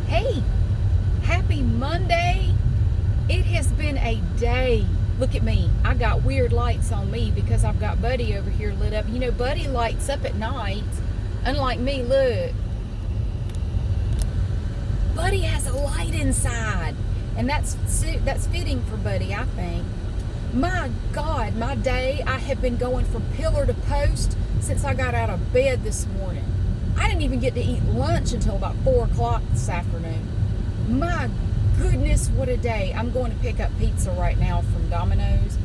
Hey, happy Monday. It has been a day. Look at me. I got weird lights on me because I've got Buddy over here lit up. You know, Buddy lights up at night. Unlike me, look. Buddy has a light inside. And that's fitting for Buddy, I think. My God, my day, I have been going from pillar to post since I got out of bed this morning. I didn't even get to eat lunch until about 4 o'clock this afternoon. My goodness, what a day. I'm going to pick up pizza right now from Domino's.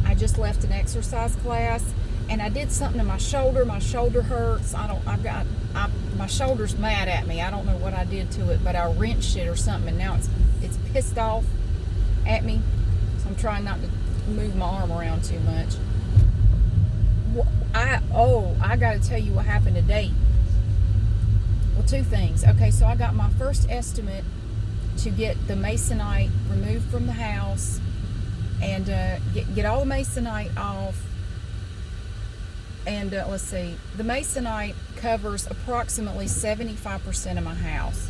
I just left an exercise class and I did something to my shoulder. My shoulder hurts. My shoulder's mad at me. I don't know what I did to it, but I wrenched it or something, and now it's pissed off at me. So I'm trying not to move my arm around too much. I got to tell you what happened today. Well, two things. Okay, so I got my first estimate to get the masonite removed from the house and get all the masonite off. And let's see, the masonite covers approximately 75% of my house.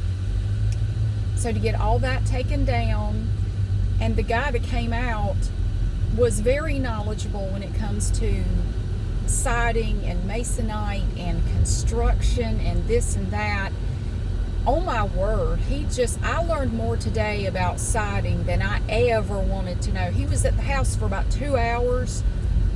So to get all that taken down, and the guy that came out was very knowledgeable when it comes to siding and masonite and construction and this and that. Oh my word, I learned more today about siding than I ever wanted to know. He was at the house for about 2 hours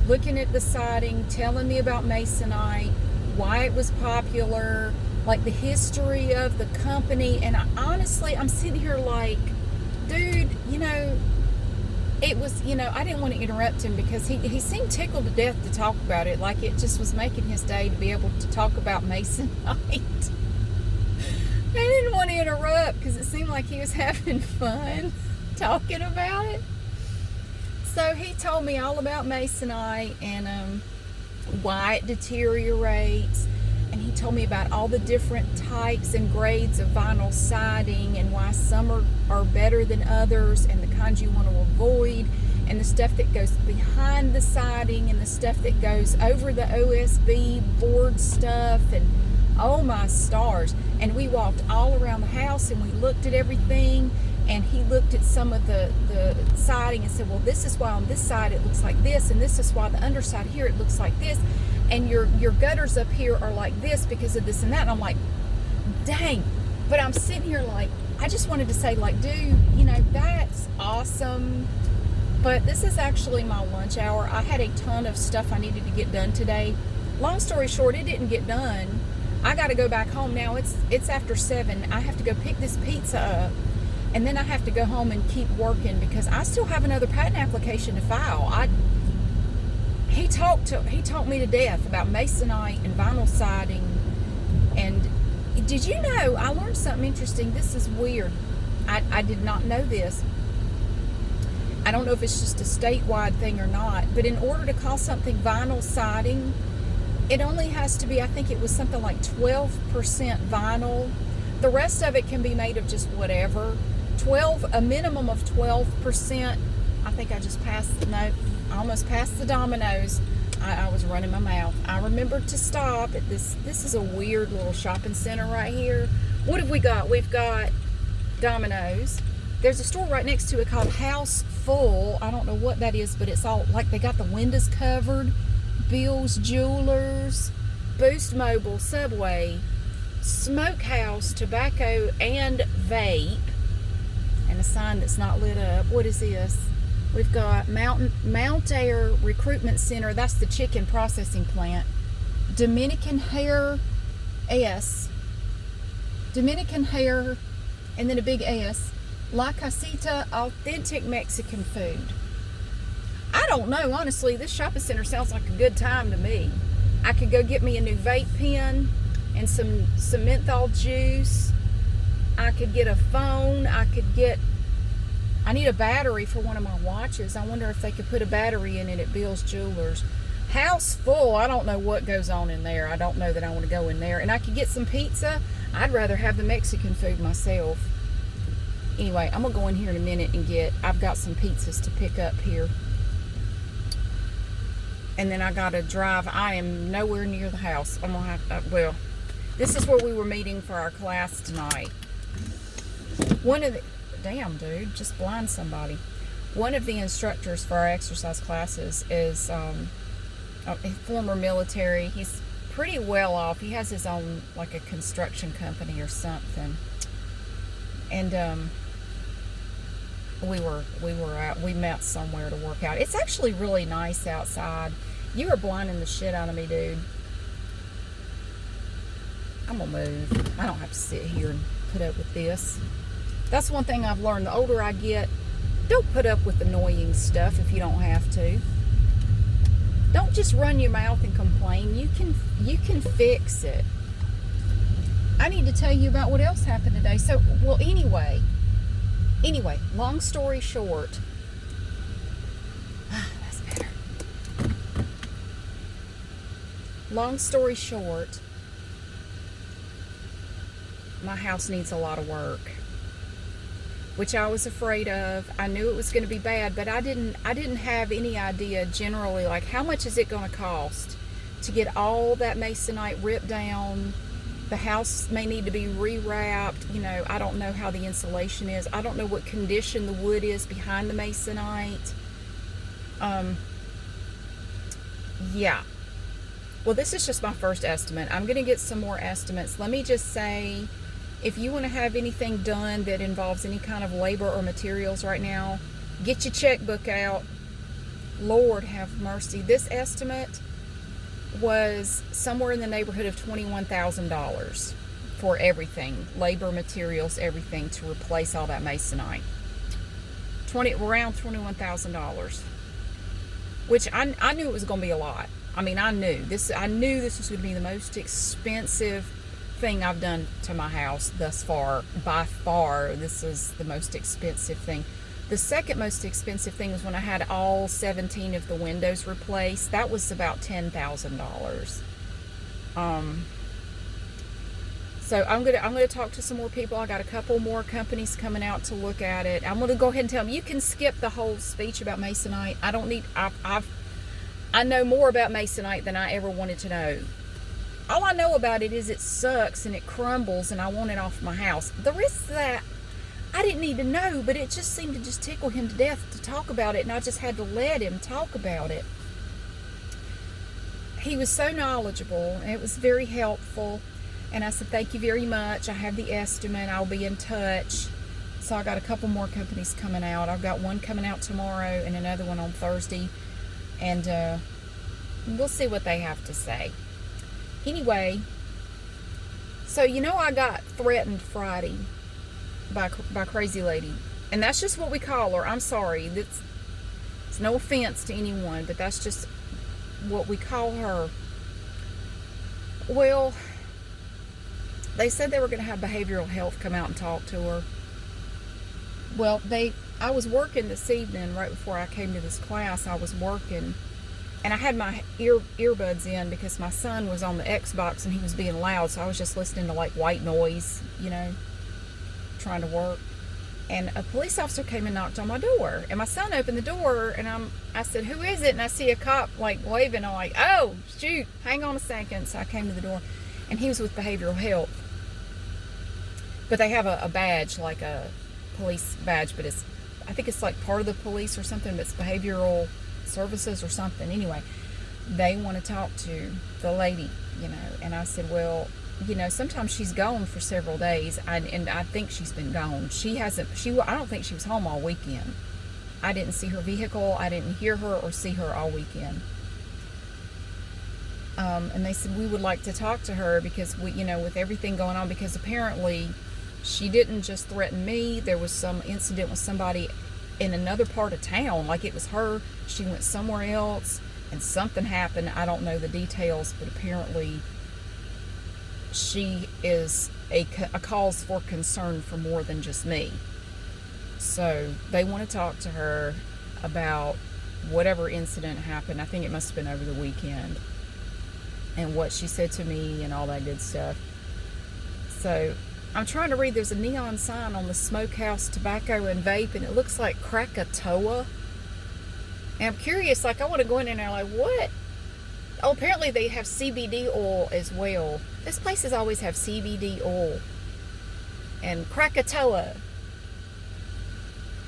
looking at the siding, telling me about masonite, why it was popular, like the history of the company. And I'm sitting here like, dude, I didn't want to interrupt him because he seemed tickled to death to talk about it. Like it just was making his day to be able to talk about masonite. I didn't want to interrupt because it seemed like he was having fun talking about it. So he told me all about masonite and why it deteriorates. And he told me about all the different types and grades of vinyl siding and why some are better than others and the kinds you want to avoid, and the stuff that goes behind the siding and the stuff that goes over the OSB board stuff. And oh my stars. And we walked all around the house and we looked at everything, and he looked at some of the siding and said, well, this is why on this side it looks like this, and this is why the underside here it looks like this, and your gutters up here are like this because of this and that. And I'm like, dang. But I'm sitting here like, I just wanted to say, like, dude, that's awesome. But this is actually my lunch hour. I had a ton of stuff I needed to get done today. Long story short, it didn't get done. I got to go back home now. It's after 7. I have to go pick this pizza up, and then I have to go home and keep working because I still have another patent application to file. He talked me to death about masonite and vinyl siding. And did you know, I learned something interesting. This is weird. I did not know this. I don't know if it's just a statewide thing or not, but in order to call something vinyl siding, it only has to be, I think it was something like 12% vinyl. The rest of it can be made of just whatever. A minimum of 12%. I think I almost passed the Domino's. I was running my mouth. I remembered to stop at this. This is a weird little shopping center right here. What have we got? We've got Domino's. There's a store right next to it called House Full. I don't know what that is, but it's all like they got the windows covered. Bill's Jewelers, Boost Mobile, Subway, Smokehouse, Tobacco and Vape, and a sign that's not lit up. What is this? We've got Mount Air Recruitment Center. That's the chicken processing plant. Dominican Hair, and then a big S. La Casita, authentic Mexican food. I don't know, honestly. This shopping center sounds like a good time to me. I could go get me a new vape pen and some menthol juice. I could get a phone. I need a battery for one of my watches. I wonder if they could put a battery in it at Bill's Jewelers. House Full, I don't know what goes on in there. I don't know that I want to go in there. And I could get some pizza. I'd rather have the Mexican food myself. Anyway, I'm going to go in here in a minute and I've got some pizzas to pick up here. And then I got to drive. I am nowhere near the house. I'm going to have, this is where we were meeting for our class tonight. One of the, damn dude, just blind somebody. One of the instructors for our exercise classes is a former military. He's pretty well off. He has his own, like, a construction company or something. And we met somewhere to work out. It's actually really nice outside. You are blinding the shit out of me, dude. I'm gonna move. I don't have to sit here and put up with this. That's one thing I've learned. The older I get, don't put up with annoying stuff if you don't have to. Don't just run your mouth and complain. You can fix it. I need to tell you about what else happened today. So, well, anyway, long story short, that's better. Long story short, my house needs a lot of work, which I was afraid of. I knew it was going to be bad, but I didn't have any idea generally, like, how much is it going to cost to get all that masonite ripped down. The house may need to be rewrapped. You know, I don't know how the insulation is. I don't know what condition the wood is behind the masonite. Yeah. Well, this is just my first estimate. I'm going to get some more estimates. Let me just say, if you want to have anything done that involves any kind of labor or materials right now, get your checkbook out. Lord have mercy. This estimate was somewhere in the neighborhood of $21,000 for everything, labor, materials, everything, to replace all that masonite. Around $21,000, which I knew it was going to be a lot. I mean, I knew this was going to be the most expensive thing I've done to my house thus far. By far, this is the most expensive thing. The second most expensive thing was when I had all 17 of the windows replaced. That was about $10,000. So I'm gonna talk to some more people. I got a couple more companies coming out to look at it. I'm gonna go ahead and tell them, you can skip the whole speech about masonite. I don't need. I know more about masonite than I ever wanted to know. All I know about it is it sucks and it crumbles and I want it off my house. The rest of that, I didn't need to know, but it just seemed to just tickle him to death to talk about it, and I just had to let him talk about it. He was so knowledgeable, and it was very helpful, and I said, thank you very much. I have the estimate. I'll be in touch. So I got a couple more companies coming out. I've got one coming out tomorrow and another one on Thursday, and we'll see what they have to say. Anyway, so I got threatened Friday by Crazy Lady, and that's just what we call her. I'm sorry, it's no offense to anyone, but that's just what we call her. Well, they said they were going to have behavioral health come out and talk to her. Well, I was working this evening right before I came to this class. I was working, and I had my earbuds in because my son was on the Xbox and he was being loud, so I was just listening to like white noise, trying to work. And a police officer came and knocked on my door, and my son opened the door, and I said, who is it? And I see a cop like waving. I'm like, oh shoot, hang on a second. So I came to the door, and he was with behavioral health, but they have a badge, like a police badge, but I think it's like part of the police or something, but it's behavioral services or something. Anyway, they want to talk to the lady, and I said, well, sometimes she's gone for several days, and I think she's been gone. I don't think she was home all weekend. I didn't see her vehicle. I didn't hear her or see her all weekend. And they said, we would like to talk to her because with everything going on, because apparently she didn't just threaten me. There was some incident with somebody in another part of town. Like, it was her. She went somewhere else and something happened. I don't know the details, but apparently she is a cause for concern for more than just me. So they want to talk to her about whatever incident happened. I think it must have been over the weekend, and what she said to me and all that good stuff. So I'm trying to read. There's a neon sign on the Smokehouse Tobacco and Vape, and it looks like Krakatoa. And I'm curious, like, I want to go in there and like, what? Oh, apparently they have CBD oil as well. This places always have CBD oil. And Krakatoa.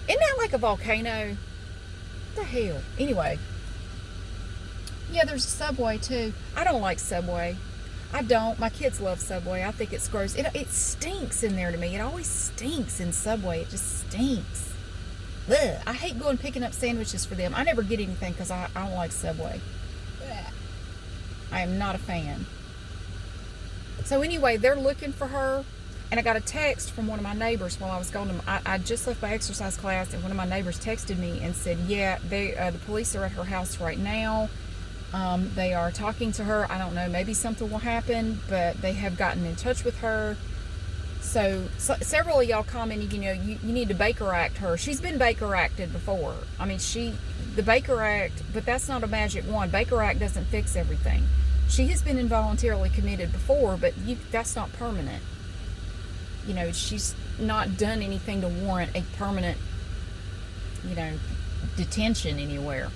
Isn't that like a volcano? What the hell? Anyway, yeah, there's a Subway too. I don't like Subway. I don't. My kids love Subway. I think it's gross. It stinks in there to me. It always stinks in Subway. It just stinks. Ugh. I hate going picking up sandwiches for them. I never get anything because I don't like Subway. Ugh. I am not a fan. So anyway, they're looking for her. And I got a text from one of my neighbors while I was going to. I just left my exercise class, and one of my neighbors texted me and said, "Yeah, the police are at her house right now. They are talking to her. I don't know, maybe something will happen, but they have gotten in touch with her." So several of y'all commented, you need to Baker Act her. She's been Baker Acted before. I mean, the Baker Act, but that's not a magic wand. Baker Act doesn't fix everything. She has been involuntarily committed before, but that's not permanent. She's not done anything to warrant a permanent, detention anywhere.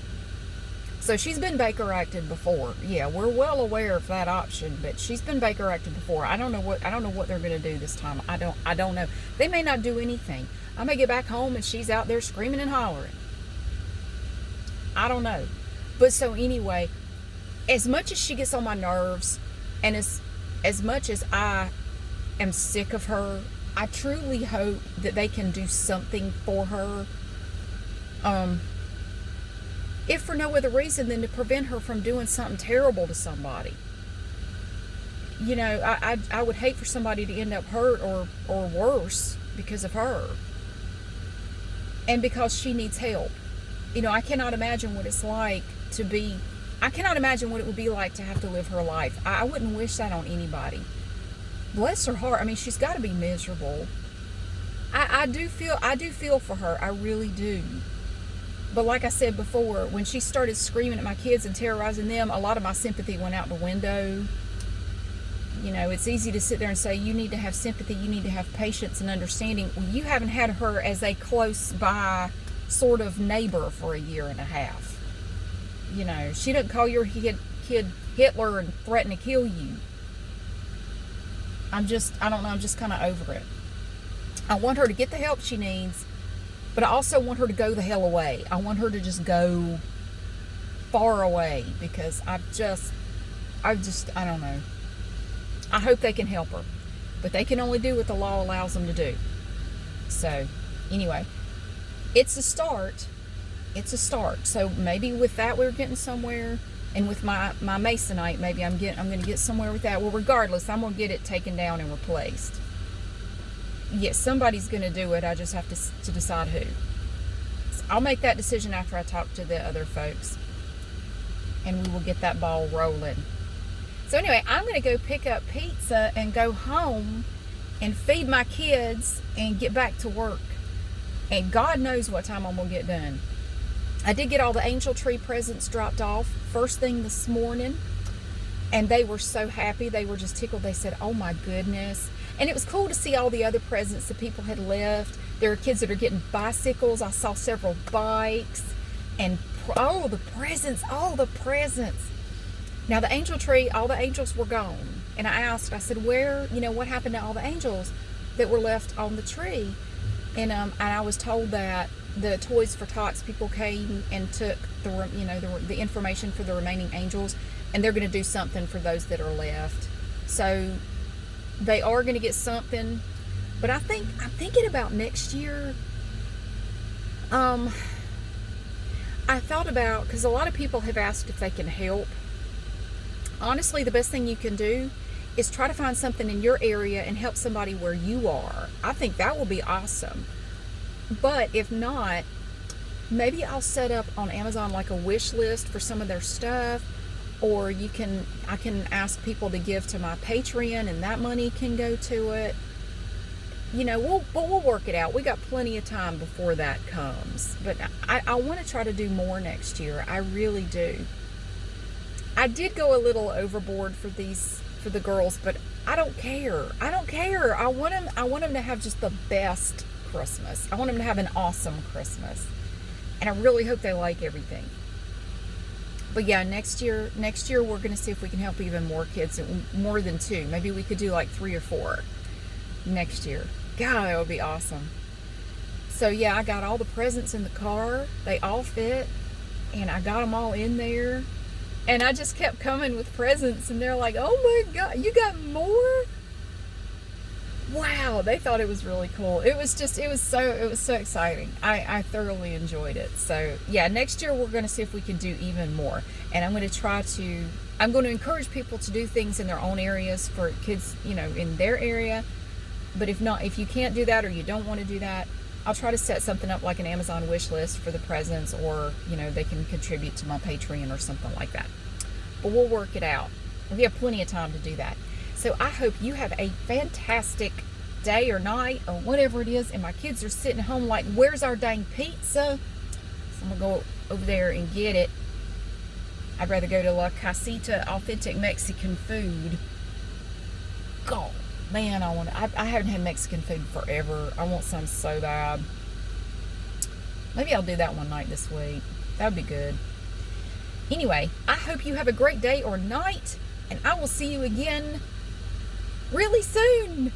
So she's been Baker Acted before. Yeah, we're well aware of that option, but she's been Baker Acted before. I don't know what they're going to do this time. I don't know. They may not do anything. I may get back home and she's out there screaming and hollering. I don't know. But so anyway, as much as she gets on my nerves, and as much as I am sick of her, I truly hope that they can do something for her. If for no other reason than to prevent her from doing something terrible to somebody. I would hate for somebody to end up hurt or worse because of her. And because she needs help. I cannot imagine what it's like to be, I cannot imagine what it would be like to have to live her life. I wouldn't wish that on anybody. Bless her heart. I mean, she's got to be miserable. I do feel for her. I really do. But like I said before, when she started screaming at my kids and terrorizing them, a lot of my sympathy went out the window. It's easy to sit there and say, you need to have sympathy, you need to have patience and understanding. Well, you haven't had her as a close by sort of neighbor for a year and a half. She doesn't call your kid Hitler and threaten to kill you. I don't know, I'm just kind of over it. I want her to get the help she needs, but I also want her to go the hell away. I want her to just go far away because I don't know. I hope they can help her, but they can only do what the law allows them to do. So anyway, it's a start. So maybe with that we're getting somewhere, and with my Masonite, maybe I'm going to get somewhere with that. Well, regardless, I'm going to get it taken down and replaced. Yes, somebody's going to do it. I just have to decide who. So I'll make that decision after I talk to the other folks, and we will get that ball rolling. So anyway, I'm going to go pick up pizza and go home and feed my kids and get back to work. And God knows what time I'm going to get done. I did get all the angel tree presents dropped off first thing this morning, and they were so happy. They were just tickled. They said, "Oh my goodness." And it was cool to see all the other presents that people had left. There are kids that are getting bicycles. I saw several bikes and all the presents. Now the angel tree, all the angels were gone. And I said, where, what happened to all the angels that were left on the tree? And I was told that the Toys for Tots people came and took the information for the remaining angels, and they're going to do something for those that are left. So they are going to get something, but I'm thinking about next year. I thought about, because a lot of people have asked if they can help. Honestly, the best thing you can do is try to find something in your area and help somebody where you are. I think that will be awesome. But if not, maybe I'll set up on Amazon like a wish list for some of their stuff, or I can ask people to give to my Patreon, and that money can go to it. We'll work it out. We got plenty of time before that comes. But I want to try to do more next year. I really do. I did go a little overboard for the girls, but I don't care. I want them to have just the best Christmas. I want them to have an awesome Christmas. And I really hope they like everything. But yeah, next year we're going to see if we can help even more kids, more than 2. Maybe we could do like 3 or 4 next year. God, that would be awesome. So yeah, I got all the presents in the car. They all fit, and I got them all in there. And I just kept coming with presents, and they're like, "Oh my God, you got more?" Wow, they thought it was really cool. It was so exciting. I thoroughly enjoyed it. So yeah, next year we're going to see if we can do even more. And I'm going to encourage people to do things in their own areas for kids, in their area. But if you can't do that or you don't want to do that, I'll try to set something up like an Amazon wish list for the presents, or, they can contribute to my Patreon or something like that. But we'll work it out. We have plenty of time to do that. So I hope you have a fantastic day or night or whatever it is. And my kids are sitting home like, where's our dang pizza? So I'm going to go over there and get it. I'd rather go to La Casita, authentic Mexican food. God, man, I haven't had Mexican food forever. I want some so bad. Maybe I'll do that one night this week. That would be good. Anyway, I hope you have a great day or night, and I will see you again really soon.